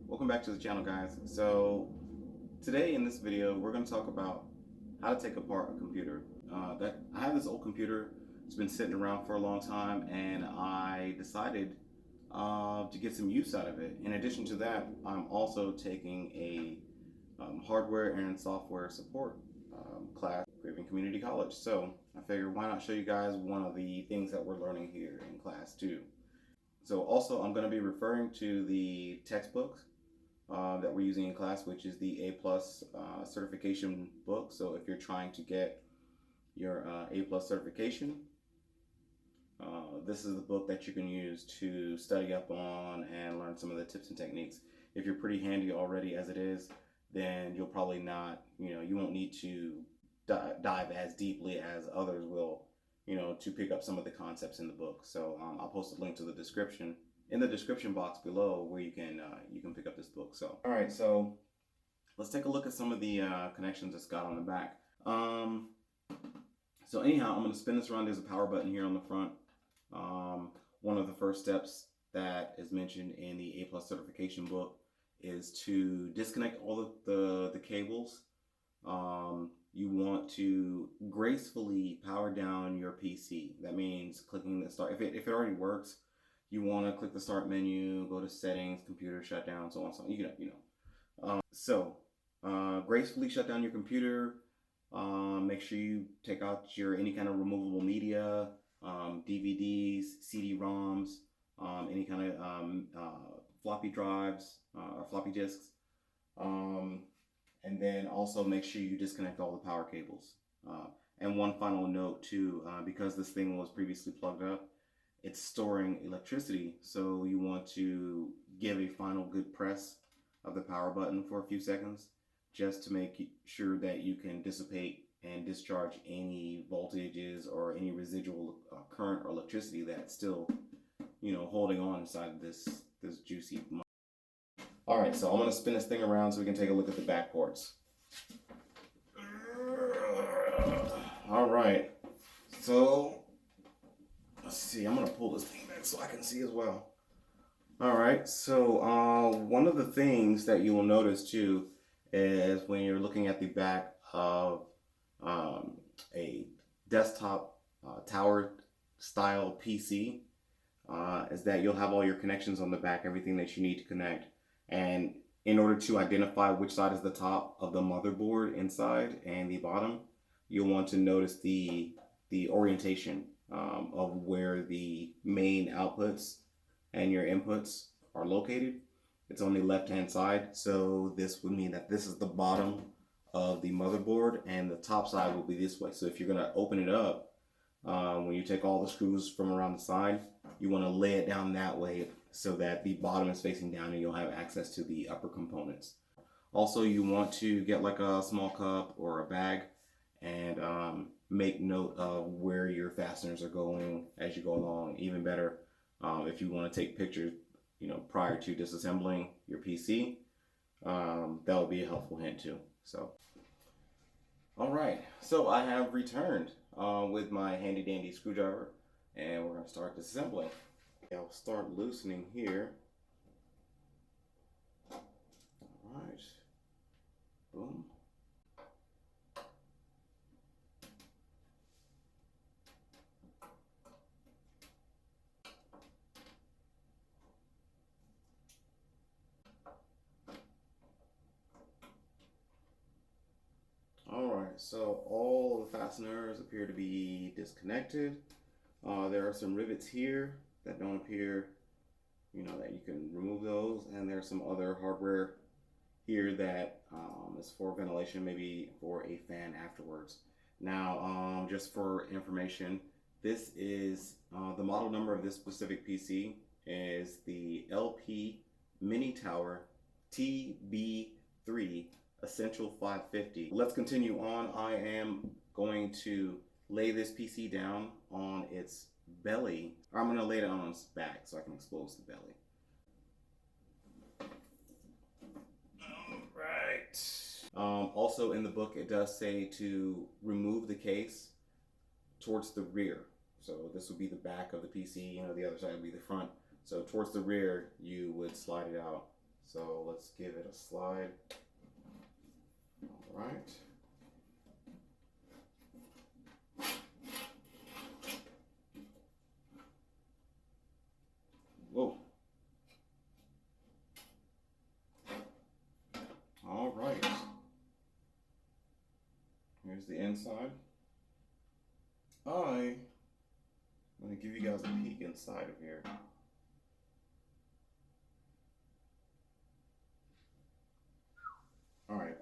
Welcome back to the channel, guys. So today in this video we're going to talk about how to take apart a computer. That I have this old computer. It's been sitting around for a long time, and I decided to get some use out of it. In addition to that, I'm also taking a hardware and software support class at Craven Community College. So I figured, why not show you guys one of the things that we're learning here in class too. So also I'm going to be referring to the textbooks that we're using in class, which is the A plus certification book. So if you're trying to get your A plus certification, this is the book that you can use to study up on and learn some of the tips and techniques. If you're pretty handy already as it is, then you'll probably not, you won't need to dive as deeply as others will, to pick up some of the concepts in the book. So I'll post a link to the description in the description box below where you can pick up this book. So all right, so let's take a look at some of the connections it's got on the back. So anyhow, I'm going to spin this around. There's a power button here on the front. One of the first steps that is mentioned in the A plus certification book is to disconnect all the cables. You want to gracefully power down your PC. That means clicking the start. If it already works, you want to click the start menu, go to settings, computer shutdown, so on, so on. Gracefully shut down your computer. Make sure you take out any kind of removable media, DVDs, CD-ROMs, any kind of floppy drives or floppy disks. And then also make sure you disconnect all the power cables. And one final note too, because this thing was previously plugged up, it's storing electricity, so you want to give a final good press of the power button for a few seconds just to make sure that you can dissipate and discharge any voltages or any residual current or electricity that's still, holding on inside this juicy. All right, so I'm going to spin this thing around so we can take a look at the back ports. All right, so let's see. I'm going to pull this thing back so I can see as well. All right, so one of the things that you will notice too is when you're looking at the back of a desktop tower style PC, is that you'll have all your connections on the back, everything that you need to connect. And in order to identify which side is the top of the motherboard inside and the bottom, you'll want to notice the orientation of where the main outputs and your inputs are located. It's on the left hand side, so this would mean that this is the bottom of the motherboard and the top side will be this way. So if you're going to open it up, when you take all the screws from around the side, you want to lay it down that way so that the bottom is facing down and you'll have access to the upper components. Also, you want to get like a small cup or a bag and make note of where your fasteners are going as you go along. Even better, if you want to take pictures, prior to disassembling your PC, that would be a helpful hint too. So, all right, so I have returned with my handy dandy screwdriver, and we're going to start disassembling. I'll start loosening here. All right, boom. All right, so all the fasteners appear to be disconnected. There are some rivets here that don't appear, that you can remove those, and there's some other hardware here that is for ventilation, maybe for a fan afterwards. Now, just for information, this is the model number of this specific PC is the LP Mini Tower TB3 Essential 550. Let's continue on. I am going to lay this PC down on its belly, or I'm going to lay it on its back so I can expose the belly. Also in the book, it does say to remove the case towards the rear. So this would be the back of the PC, the other side would be the front. So towards the rear, you would slide it out So let's give it a slide. All right. Whoa. All right. Here's the inside. I'm going to give you guys a peek inside of here. All right.